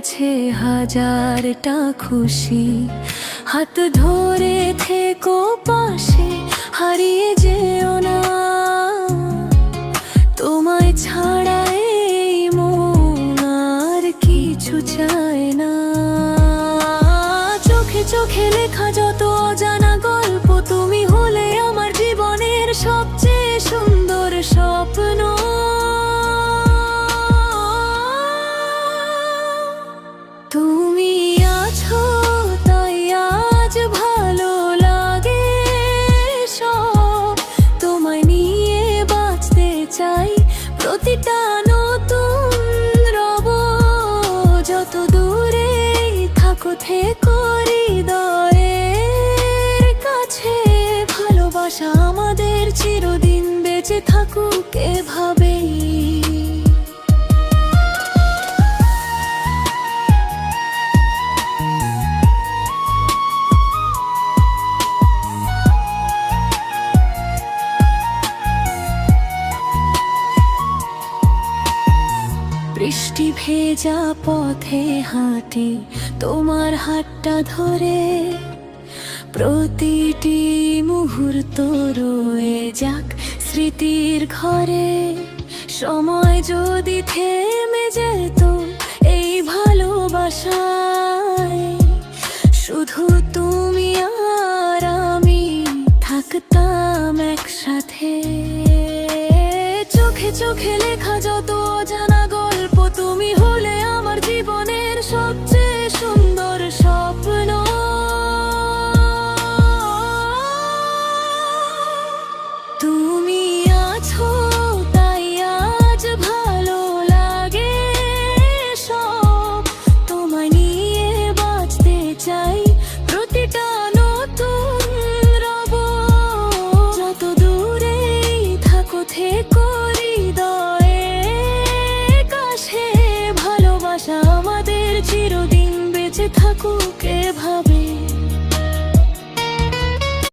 কাছে হাজারটা খুশি, হাত ধরে থেকো পাশে, হারিয়ে যেও না। তোমায় ছাড়া এই মন আর কিছু চায় না। চোখে চোখে লেখা যত অজানা গল্প, তুমি হলে আমার জীবনের সবচেয়ে সুন্দর স্বপ্ন। তুমি আছো তাই আজ ভালো লাগে সব, তোমায় নিয়ে বাঁচতে চাই প্রতিটা নতুন রব। যত দূরে থাকো থেকো হৃদয়ের কাছে, ভালোবাসা আমাদের চিরদিন বেঁচে থাকুক এভাবেই। বৃষ্টি ভেজা পথে হাঁটি তোমার হাতটা ধরে, প্রতিটি মুহূর্ত রয়ে যাক স্মৃতির ঘরে। সময় যদি থেমে যেত এই ভালোবাসায়, শুধু তুমি আর আমি থাকতাম একসাথে। চোখে চোখে লেখা যত অজানা গল্প, তুমি হলে আমার জীবনের সবচেয়ে